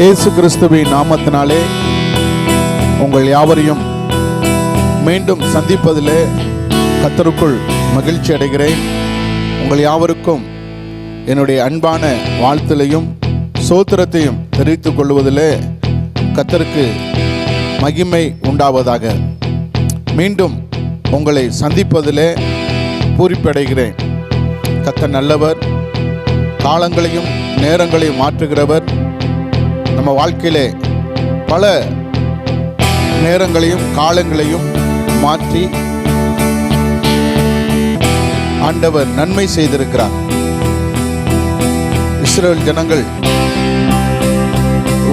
இயேசு கிறிஸ்துவின் நாமத்தினாலே உங்கள் யாவரையும் மீண்டும் சந்திப்பதிலே கர்த்தருக்குள் மகிழ்ச்சி அடைகிறேன். உங்கள் யாவருக்கும் என்னுடைய அன்பான வாழ்த்துலையும் ஸ்தோத்திரத்தையும் தெரிவித்துக் கொள்வதிலே கர்த்தருக்கு மகிமை உண்டாவதாக. மீண்டும் உங்களை சந்திப்பதிலே பூரிப்படைகிறேன். கர்த்தர் நல்லவர், காலங்களையும் நேரங்களையும் மாற்றுகிறவர். நம்ம வாழ்க்கையிலே பல நேரங்களையும் காலங்களையும் மாற்றி ஆண்டவர் நன்மை செய்திருக்கிறார். இஸ்ரவேல் ஜனங்கள்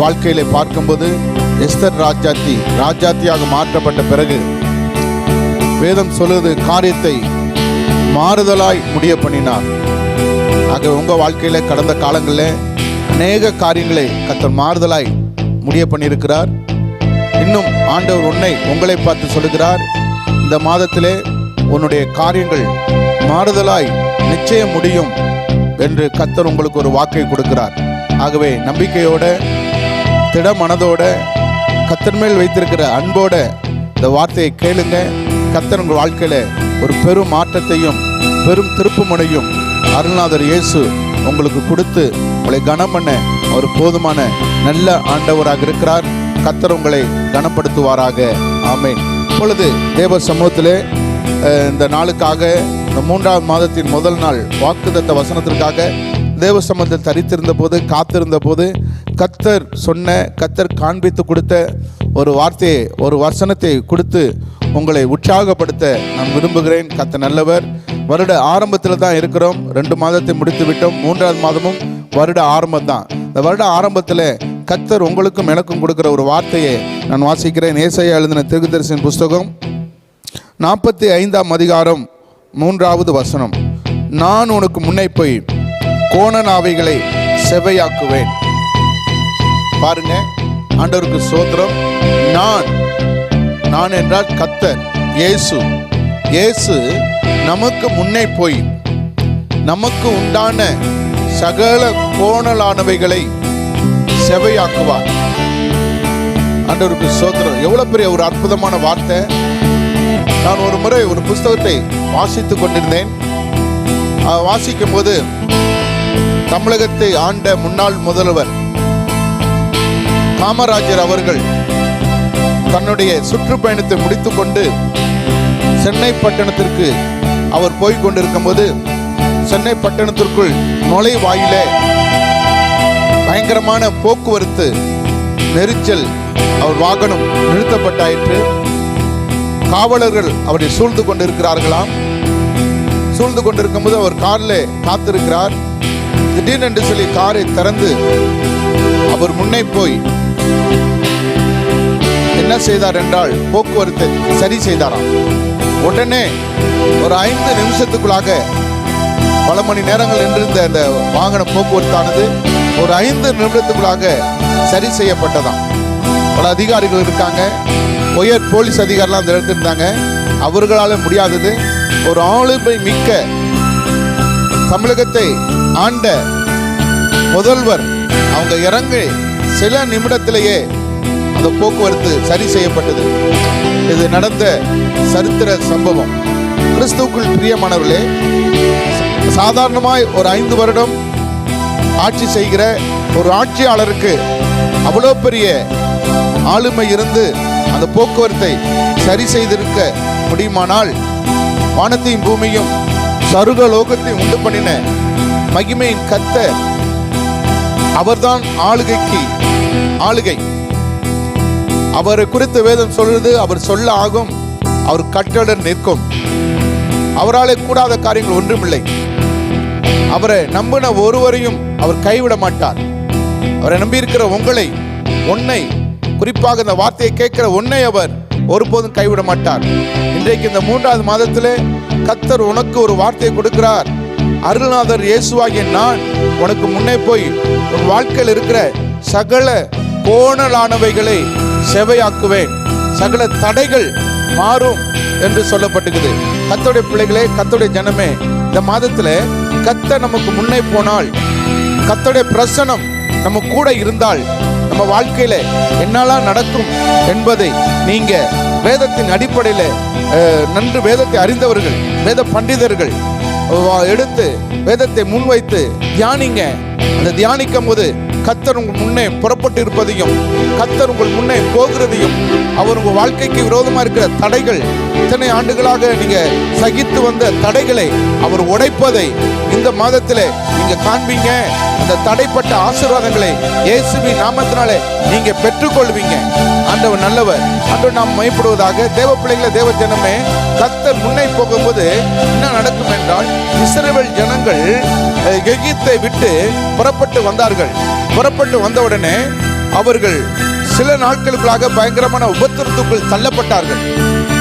வாழ்க்கையிலே பார்க்கும்போது எஸ்தர் ராஜாத்தியாக மாற்றப்பட்ட பிறகு வேதம் சொல்லுவது காரியத்தை மாறுதலாய் முடிய பண்ணினார். ஆக உங்கள் வாழ்க்கையில கடந்த காலங்களில் அநேக காரியங்களை கர்த்தர் மாறுதலாய் முடிய பண்ணியிருக்கிறார். இன்னும் ஆண்டவர் உங்களை பார்த்து சொல்லுகிறார், இந்த மாதத்திலே உன்னுடைய காரியங்கள் மாறுதலாய் நிச்சயம் முடியும் என்று கர்த்தர் உங்களுக்கு ஒரு வாக்கை கொடுக்கிறார். ஆகவே நம்பிக்கையோட திட மனதோட கர்த்தர் மேல் வைத்திருக்கிற அன்போட இந்த வார்த்தையை கேளுங்க. கர்த்தர் உங்கள் வாழ்க்கையில ஒரு பெரும் மாற்றத்தையும் பெரும் திருப்புமுனையும் அருள்நாதர் இயேசு உங்களுக்கு கொடுத்து உங்களை கனம் பண்ண அவர் போதுமான நல்ல ஆண்டவராக இருக்கிறார். கர்த்தர் உங்களை கனப்படுத்துவாராக. ஆமென். இப்பொழுது தேவ சமூகத்திலே இந்த நாளுக்காக, இந்த 3ஆம் மாதத்தின் முதல் நாள் வாக்குத்தத்த வசனத்திற்காக தேவ சமூகத்தில் தரித்திருந்த போது, காத்திருந்த போது கர்த்தர் காண்பித்து கொடுத்த ஒரு வார்த்தையை, ஒரு வசனத்தை கொடுத்து உங்களை உற்சாகப்படுத்த நான் விரும்புகிறேன். கர்த்தர் நல்லவர். வருட ஆரம்பத்தில் தான் இருக்கிறோம். 2 மாதத்தை முடித்து விட்டோம். 3ஆவது மாதமும் வருட ஆரம்பம் தான். இந்த வருட ஆரம்பத்தில் கர்த்தர் உங்களுக்கும் எனக்கும் கொடுக்கிற ஒரு வார்த்தையை நான் வாசிக்கிறேன். ஏசாயா எழுதின தீர்க்கதரிசியின் புஸ்தகம் 45ஆம் அதிகாரம் 3வது வசனம். நான் உனக்கு முன்னே போய் கோணநாவைகளை செவையாக்குவேன். பாருங்க, ஆண்டவருக்கு ஸ்தோத்திரம். நான் என்றால் கர்த்தர், இயேசு நமக்கு முன்னே போய் நமக்கு உண்டான சகல கோணலானவைகளை செவையாக்குவார். ஆண்டவருக்கு ஸ்தோத்திரம். எவ்வளவு பெரிய ஒரு அற்புதமான வார்த்தை. நான் ஒரு முறை ஒரு புஸ்தகத்தை வாசித்துக் கொண்டிருந்தேன். வாசிக்கும் போது தமிழகத்தை ஆண்ட முன்னாள் முதல்வர் காமராஜர் அவர்கள் தன்னுடைய சுற்றுப்பயணத்தை முடித்துக்கொண்டு சென்னை பட்டணத்திற்கு அவர் போய் கொண்டிருக்கும் போது, சென்னை பட்டணத்திற்குள் நுழைவாயிலே பயங்கரமான போக்குவரத்து நெரிச்சல், அவர் வாகனம் நிறுத்தப்பட்டாயிற்று. காவலர்கள் அவரை சூழ்ந்து கொண்டிருக்கிறார்களாம். சூழ்ந்து கொண்டிருக்கும் போது அவர் காரில் காத்திருக்கிறார். திடீரென்று சொல்லி காரை திறந்து அவர் முன்னே போய் என்ன செய்தார் என்றால் போக்குவரத்தை சரி செய்தாராம். உடனே ஒரு 5 நிமிஷத்துக்குள்ளாக, பல மணி நேரங்கள் நின்றிருந்த அந்த வாகன போக்குவரத்தானது ஒரு 5 நிமிடத்துக்குள்ளாக சரி செய்யப்பட்டதாம். பல அதிகாரிகள் இருக்காங்க, உயர் போலீஸ் அதிகாரிலாம் அந்த இடத்துல இருந்தாங்க. அவர்களால் முடியாதது. ஒரு ஆளுமை மிக்க தமிழகத்தை ஆண்ட முதல்வர் அவங்க இறங்கி சில நிமிடத்திலேயே அந்த போக்குவரத்து சரி செய்யப்பட்டது. இது நடந்த சரித்திர சம்பவம். கிறிஸ்துவுக்குள் பிரியமானவர்களே, சாதாரணமாய் ஒரு 5 வருடம் ஆட்சி செய்கிற ஒரு ஆட்சியாளருக்கு அவ்வளோ பெரிய ஆளுமை இருந்து அந்த போக்குவரத்தை சரி செய்திருக்க முடியுமானால், வானத்தையும் பூமியும் சர்வலோகத்தையும் உண்டு பண்ணின மகிமையின் கர்த்தர் அவர்தான் ஆளுகை. அவரை குறித்து வேதம் சொல்றது, அவர் சொல்ல ஆகும், அவர் கட்டளை நிற்கும். அவராலே கூடாத காரியங்கள் ஒன்றுமில்லை. அவரை நம்பின ஒருவரையும் அவர் கைவிட மாட்டார். அவரை நம்பியிருக்கிற உன்னை குறிப்பாக இந்த வார்த்தையை கேட்கிற உன்னை அவர் ஒருபோதும் கைவிட மாட்டார். இன்றைக்கு இந்த 3ஆவது மாதத்திலே கர்த்தர் உனக்கு ஒரு வார்த்தையை கொடுக்கிறார். அருள்நாதர் இயேசுவாகிய நான் உனக்கு முன்னே போய் உன் வாழ்க்கையில் இருக்கிற சகல கோணலானவைகளை செவையாக்குவேன், சகல தடைகள் மாறும் என்று சொல்லப்பட்டிருக்குது. கர்த்தருடைய பிள்ளைகளே, கர்த்தருடைய ஜனமே, இந்த மாதத்துல கர்த்தர் நமக்கு முன்னே போனால், கர்த்தருடைய பிரசன்னம் நம்ம கூட இருந்தால், நம்ம வாழ்க்கையில என்னெல்லாம் நடக்கும் என்பதை நீங்க வேதத்தின் அடிப்படையில் நன்கு வேதத்தை அறிந்தவர்கள், வேத பண்டிதர்கள் எடுத்து வேதத்தை முன்வைத்து தியானிங்க. அந்த தியானிக்கும் போது கர்த்தர் உங்கள் முன்னே புறப்பட்டு இருப்பதையும், கர்த்தர் உங்கள் முன்னே போகிறதையும், அவர் உங்கள் வாழ்க்கைக்கு விரோதமாக இருக்கிற தடைகள், இத்தனை ஆண்டுகளாக நீங்க சகித்து வந்த தடைகளை அவர் உடைப்பதை இந்த மாதத்தில் நீங்க காண்பீங்க. அந்த தடைப்பட்ட ஆசீர்வாதங்களை இயேசுவின் நாமத்தினாலே நீங்க பெற்றுக்கொள்வீங்க. ஆண்டவர் நல்லவர். ஆண்டவர் நாம் மையப்படுவதாக. தேவ பிள்ளைகளை, தேவ ஜனமே, கர்த்தர் முன்னே போகும்போது என்ன நடக்கும் என்றால், இஸ்ரவேல் ஜனங்கள் எகிப்தை விட்டு புறப்பட்டு வந்தார்கள். புறப்பட்டு வந்தவுடனே அவர்கள் சில நாட்களுக்குள்ளாக பயங்கரமான உபத்திரத்துக்குள் தள்ளப்பட்டார்கள்.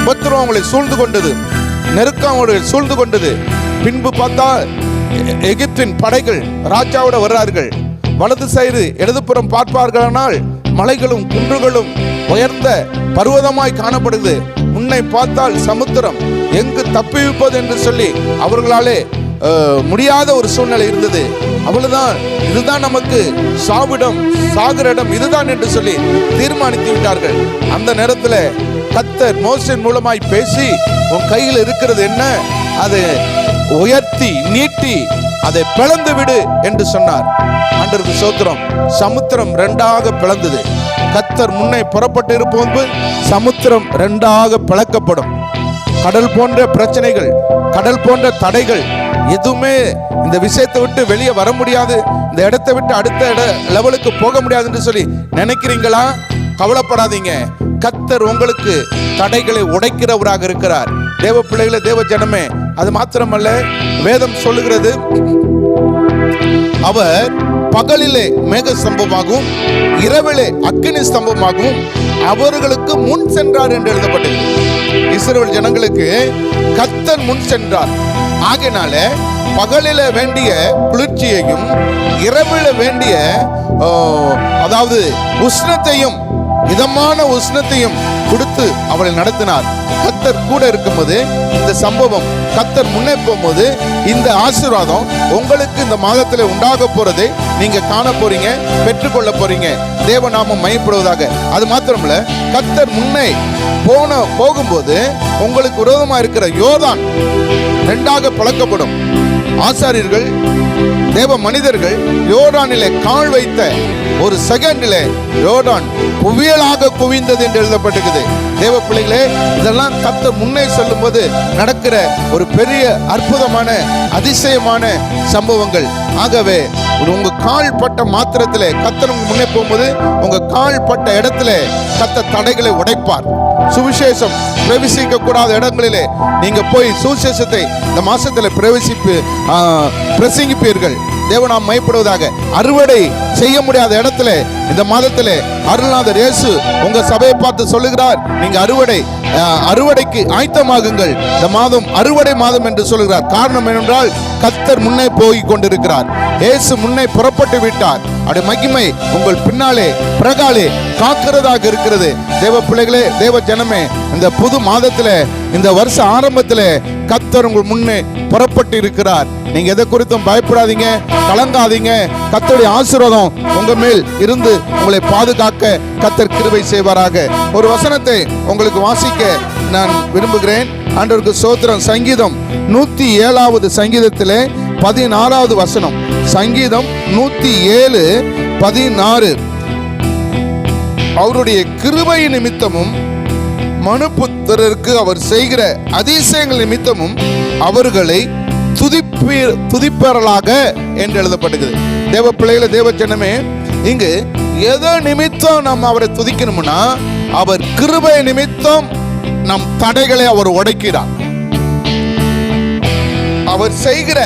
உபத்திரம் அவங்களை சூழ்ந்து கொண்டது, நெருக்கம் அவர்களை சூழ்ந்து கொண்டது. பின்பு பார்த்தா எகிப்தின் படைகள் ராஜாவோட வர்றார்கள். வலது சைடு இடதுபுறம் பார்ப்பார்களானால் மலைகளும் குன்றுகளும் உயர்ந்த பர்வதமாய் காணப்படுது. முன்னை பார்த்தால் சமுத்திரம், எங்கு தப்பிவிப்பது என்று சொல்லி அவர்களாலே முடியாத ஒரு சூழ்நிலை இருந்தது. அவ்வளவுதான், இதுதான் நமக்கு சாவிடம், சாகிற இடம் இதுதான் என்று சொல்லி தீர்மானித்து விட்டார்கள். அந்த நேரத்தில் கர்த்தர் மோசேயின் மூலமாய் பேசி, உன் கையில் இருக்கிறது என்ன, அதை உயர்த்தி நீட்டி அதை பிளந்து விடு என்று சொன்னார். ஆண்டவருக்கு ஸ்தோத்திரம். சமுத்திரம் இரண்டாக பிளந்தது. கர்த்தர் முன்னே புறப்பட்டு இருப்போது சமுத்திரம் இரண்டாக பிளக்கப்படும். கடல் போன்ற பிரச்சனைகள், கடல் போன்ற தடைகள் எதுவுமே இந்த விஷயத்தை விட்டு வெளியே வர முடியாது, இந்த இடத்தை விட்டு அடுத்த லெவலுக்கு போக முடியாது என்று சொல்லி நினைக்கிறீங்களா? கவலைப்படாதீங்க. கர்த்தர் உங்களுக்கு தடைகளை உடைக்கிறவராக இருக்கிறார். தேவ பிள்ளைகளை, தேவ ஜனமே, அது மாத்திரமல்ல, வேதம் சொல்லுகிறது, அவர் பகலிலே மேக ஸ்தம்பமாகவும் இரவிலே அக்கினி ஸ்தம்பமாகவும் அவர்களுக்கு முன் சென்றார் என்று எழுதப்பட்டது. இஸ்ரவேல் ஜனங்களுக்கு கர்த்தர் முன் சென்றார். ஆகையினால பகலில வேண்டிய குளிர்ச்சியையும் இரவில வேண்டிய அதாவது உஷ்ணத்தையும், இதமான உஷ்ணத்தையும் கொடுத்து அவளை நடத்தினார். கர்த்தர் கூட இருக்கும்போது இந்த சம்பவம், கர்த்தர் முன்னே போகும்போது இந்த ஆசீர்வாதம் உங்களுக்கு இந்த மாதத்தில் உண்டாக போறதை நீங்க காண போறீங்க, பெற்றுக்கொள்ள போறீங்க. தேவநாமம் மையப்படுவதாக. அது மாத்திரமல்ல, கர்த்தர் முன்னே போகும்போது உங்களுக்கு விரோதமா இருக்கிற யோர்தான் இரண்டாக பிளக்கப்படும். ஆசாரியர்கள், தேவ மனிதர்கள் யோர்தானிலே கால் வைத்த ஒரு செகண்டிலே யோர்தான் குவியலாக குவிந்தது என்று எழுதப்பட்டிருக்குது. தேவ பிள்ளைகளே, இதெல்லாம் கர்த்தர் முன்னே சொல்லும் போது நடக்கிற ஒரு பெரிய அற்புதமான அதிசயமான சம்பவங்கள். ஆகவே உங்க கால் பட்ட மாத்திரத்திலே கர்த்தர் முன்னே போகும்போது உங்க கால் பட்ட இடத்துல கர்த்தர் தடைகளை உடைப்பார். சுவிசேஷம் பிரவேசிக்க கூடாத இடங்களிலே நீங்க போய் சுவிசேஷத்தை இந்த மாசத்துல பிரசங்கிப்பீர்கள். தேவநாமம் மையப்படுவதாக. அறுவடை செய்ய முடியாத இடத்துல இந்த மாதத்துல அருள்நாதர் இயேசு உங்க சபையை பார்த்து சொல்லுகிறார், நீங்க அறுவடைக்கு ஆயத்தமாகுங்கள். இந்த மாதம் அறுவடை மாதம் என்று சொல்லுகிறார். காரணம் என்னென்றால், கர்த்தர் முன்னே போய் கொண்டிருக்கிறார். இயேசு முன்னே புறப்பட்டு விட்டார். அது மகிமை உங்கள் பின்னாலே பிரகாலே காக்கிறதாக இருக்கிறது. தேவ பிள்ளைகளே, தேவ ஜனமே, இந்த புது மாதத்துல, இந்த வருஷ ஆரம்பத்துல கர்த்தர் உங்கள் முன்னே புறப்பட்டு இருக்கிறார். நீங்க எதை குறித்தும் பயப்படாதீங்க, கலங்காதீங்க. கர்த்தருடைய ஆசீர்வாதம் உங்க மேல் இருந்து உங்களை பாதுகாக்க கர்த்தர் கிருபை செய்வாராக. ஒரு வசனத்தை உங்களுக்கு வாசிக்க நான் விரும்புகிறேன். ஆண்டவருக்கு ஸ்தோத்திரம். சங்கீதம் 107வது சங்கீதத்திலே 16வது வசனம். சங்கீதம் 107:16. அவருடைய கிருபை நிமித்தமும் மனுபுத்திரருக்கு அவர் செய்கிற அதிசயங்கள் நிமித்தமும் அவர்களை துதிப்பவர்களாக என்று எழுதப்பட்டிருக்கிறது. தேவ பிள்ளைகளை, தேவ ஜனமே, இங்கு எதோ நிமித்தம் நாம் அவரை துதிக்கணும்னா, அவர் கிருபை நிமித்தம் நம் தடைகளை அவர் உடைக்கிறார். அவர் செய்கிற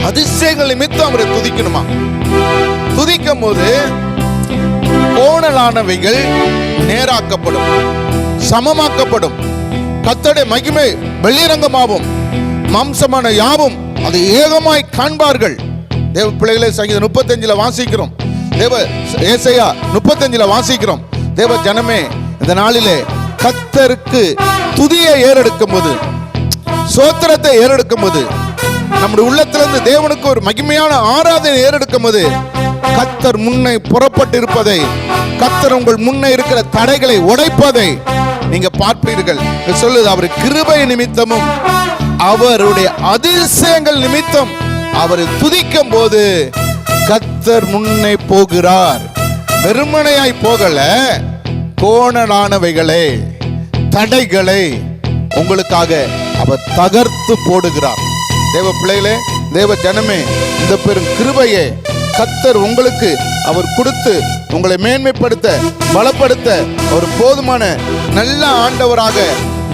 அதிசயங்கள் நிமித்தம் அவரை துதிக்கணுமா? துதிக்கும் போது கோணலானவைகள் நேராக்கப்படும், சமமாக்கப்படும். கர்த்தருடைய மகிமை வெளிரங்கமாகும். மாம்சமான யாவும் அது ஏகமாய் காண்பார்கள். தேவ பிள்ளைகளை, சங்கீதம் 35 வாசிக்கிறோம். ஏசாயா 35 வாசிக்கிறோம். தேவ ஜனமே, இந்த நாளிலே கர்த்தருக்கு துதியை ஏறெடுக்கும் போது, ஸ்தோத்திரத்தை ஏறெடுக்கும் போது, நம்முடைய உள்ளத்திலிருந்து தேவனுக்கு ஒரு மகிமையான ஆராதனை ஏறெடுக்கும் போது கர்த்தர் முன்னே புறப்பட்டு இருப்பதை, கர்த்தர் உங்கள் முன்னே இருக்கிற தடைகளை உடைப்பதை நீங்க பார்ப்பீர்கள். சொல்லுது, அவர் கிருபை நிமித்தமும் அவருடைய அதிசயங்கள் நிமித்தம் அவரை துதிக்கும் போது கர்த்தர் முன்னே போகிறார். வெறுமனையாய் போகல, கோணலானவைகளை, தடைகளை உங்களுக்காக அவர் தகர்த்து போடுகிறார். தேவ பிள்ளைகளே, தேவ ஜனமே, இந்த பெரும் கிருபையை கர்த்தர் உங்களுக்கு அவர் கொடுத்து உங்களை மேன்மைப்படுத்த, பலப்படுத்த ஒரு போதுமான நல்ல ஆண்டவராக,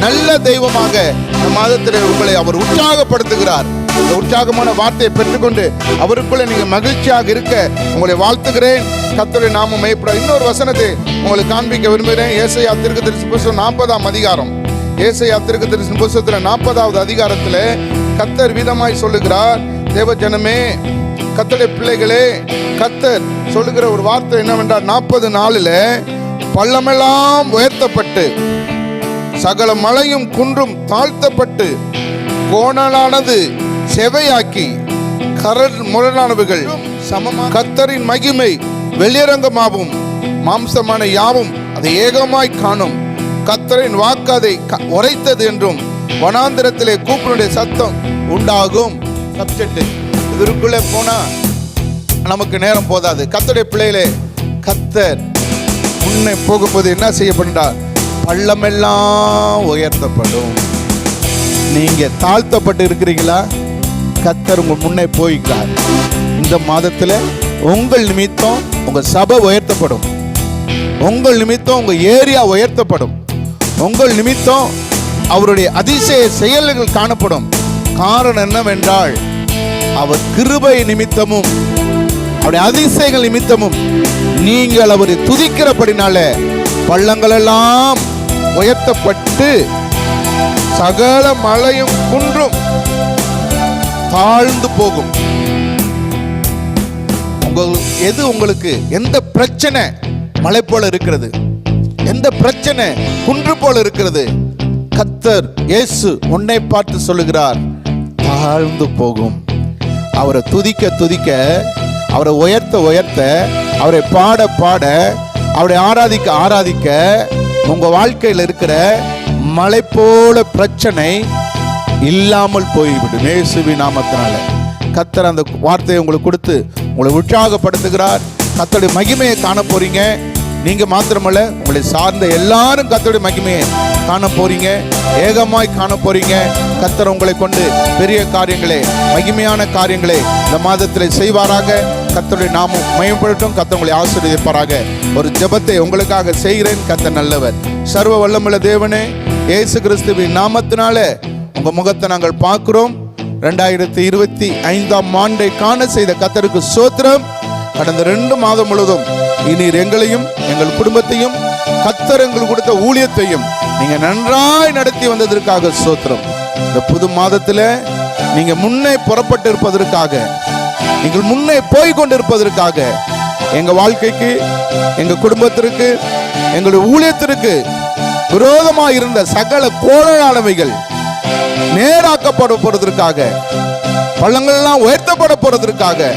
நல்ல தெய்வமாக இந்த மாதத்தில் உங்களை அவர் உற்சாகப்படுத்துகிறார். இந்த உற்சாகமான வார்த்தையை பெற்றுக்கொண்டு அவருக்குள்ள நீங்க மகிழ்ச்சியாக இருக்க உங்களை வாழ்த்துகிறேன். கர்த்தருடைய நாமம் மையப்பட. இன்னொரு வசனத்தை உங்களுக்கு காண்பிக்க விரும்புகிறேன். ஏசாயா தீர்க்கதரிசி புத்தகம் 40ஆம் அதிகாரம். ஏசாயா தீர்க்கதரிசி புத்தகத்தில் 40வது அதிகாரத்தில் கர்த்தர் விதமாய் சொல்லுகிறார். தேவ ஜனமே, கர்த்தருடைய பிள்ளைகளே, கர்த்தர் சொல்லுகிற ஒரு வார்த்தை என்னவென்றால், 40 நாளில் பள்ளமெல்லாம் உயர்த்தப்பட்டு சகல மலையும் குன்றும் தாழ்த்தப்பட்டு கோணலானது செவையாக்கி கரல் முரணானவைகள் சமமாக கர்த்தரின் மகிமை வெளியரங்கமாகும். மாம்சமான யாவும் அதை ஏகமாய் காணும். கர்த்தரின் வாக்கு அதை உரைத்தது என்றும் வனாந்திரத்திலே கூப்பினுடைய சத்தம் உண்டாகும். சப்ஜெக்ட் இதற்குள்ளே போனா நமக்கு நேரம் போதாது. கர்த்தருடைய பிள்ளைகளே, கர்த்தர் முன்னே போகும்போது என்ன செய்யப்படுகிறார்? பள்ளமெல்லாம் உயர்த்தப்படும். நீங்க தாழ்த்தப்பட்டு இருக்கிறீங்களா? கர்த்தர் உங்க முன்னே போய்கிறார். இந்த மாதத்துல உங்கள் நிமித்தம் உங்க சபை உயர்த்தப்படும். உங்கள் நிமித்தம் உங்க ஏரியா உயர்த்தப்படும். உங்கள் நிமித்தம் அவருடைய அதிசய செயல்கள் காணப்படும். காரணம் என்னவென்றால், அவர் கிருபை நிமித்தமும் அவருடைய அதிசயங்கள் நிமித்தமும் நீங்கள் அவரை துதிக்கிறபடினால பள்ளங்கள் எல்லாம் உயர்த்தப்பட்டு சகல மலையும் குன்றும் தாழ்ந்து போகும். எது உங்களுக்கு எந்த பிரச்சனை மலை போல இருக்கிறது? எந்த பிரச்சனை குன்று போல இருக்கிறது? கர்த்தர் இயேசு உன்னை பார்த்து சொல்லுகிறார், தாழ்ந்து போகும். அவரை துதிக்க துதிக்க, அவரை உயர்த்த உயர்த்த, அவரை பாட பாட, அவரை ஆராதிக்க ஆராதிக்க உங்க வாழ்க்கையில் இருக்கிற மலை போல பிரச்சனை இல்லாமல் போய்விடும். இயேசுவின் நாமத்தினால கர்த்தர் அந்த வார்த்தையை உங்களுக்கு கொடுத்து உங்களை உற்சாகப்படுத்துகிறார். கர்த்தருடைய மகிமையை காண போறீங்க. நீங்க மாத்திரமல்ல, உங்களை சார்ந்த எல்லாரும் கர்த்தருடைய மகிமையை காண போறீங்க. ஏகமாய் காண போறீங்க. கர்த்தர் உங்களை கொண்டு பெரிய காரியங்களே, மகிமையான காரியங்களே இந்த மாதத்தில் செய்வாராக. கர்த்தருடைய நாமம் மகிமைப்படட்டும். கர்த்தர் உங்களை ஆசீர்வதிப்பாராக. ஒரு ஜெபத்தை உங்களுக்காக செய்கிறேன். கர்த்தர் நல்லவர். சர்வ வல்லமுள்ள தேவனே, இயேசு கிறிஸ்துவின் நாமத்தினால உங்க முகத்தை நாங்கள் பார்க்கிறோம். 2025ஆம் ஆண்டை காண செய்த கர்த்தருக்கு ஸ்தோத்திரம். கடந்த 2 மாதம் முழுவதும் நீர் எங்களையும் எங்கள் குடும்பத்தையும் கர்த்தர் எங்களுக்கு கொடுத்த ஊழியத்தையும் நீங்க நன்றாய் நடத்தி வந்ததற்காக ஸ்தோத்திரம். இந்த புது மாதத்துல நீங்க முன்னே புறப்பட்டு இருப்பதற்காக, நீங்கள் முன்னே போய் கொண்டிருப்பதற்காக, எங்க வாழ்க்கைக்கு, எங்க குடும்பத்திற்கு, எங்களுடைய ஊழியத்திற்கு விரோதமாக இருந்த சகல கோணலானவைகள் நேராக்கப்பட போறதற்காக, பள்ளங்கள் எல்லாம் உயர்த்தப்பட போறதற்காக,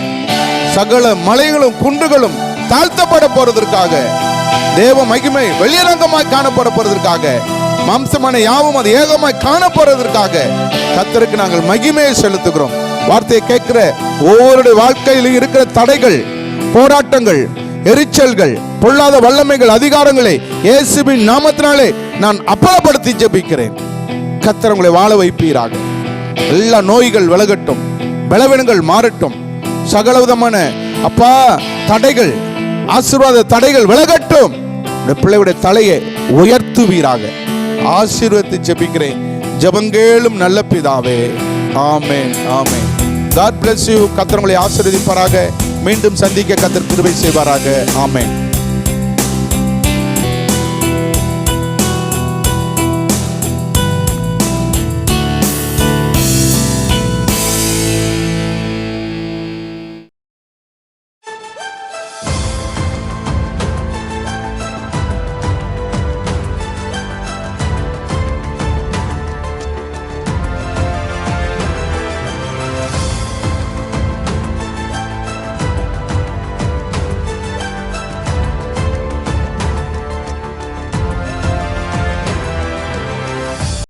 சகல மலைகளும் குன்றுகளும் தாழ்த்தப்பட போறதற்காக, தேவ மகிமை வெளியரங்கமாய் காணப்பட போறதற்காக, மாம்சமான யாவும் அது ஏகமாய் காணப்படுவதற்காக கர்த்தருக்கு நாங்கள் மகிமையை செலுத்துகிறோம். வார்த்தையை கேட்கிற ஒவ்வொருடைய வாழ்க்கையிலும் இருக்கிற தடைகள், போராட்டங்கள், எரிச்சல்கள், பொல்லாத வல்லமைகள், அதிகாரங்களை இயேசுவின் நாமத்தினாலே நான் அப்புறப்படுத்தி ஜெபிக்கிறேன். கர்த்தர் உங்களை வாழ வைப்பீராக. எல்லா நோய்கள் விலகட்டும், பலவீனங்கள் மாறட்டும், சகலவிதமான அப்பா தடைகள், ஆசீர்வாத தடைகள் விலகட்டும். பிள்ளையுடைய தலையை உயர்த்துவீராக. ஆசீர்வதித்து ஜெபிக்கிறேன் ஜெபங்கேளும் நல்ல பிதாவே. ஆமென், ஆமென். God bless you. கர்த்தர் உங்களை ஆசீர்வதிப்பாராக. மீண்டும் சந்திக்க கர்த்தர் கிருபை செய்வாராக. ஆமென்.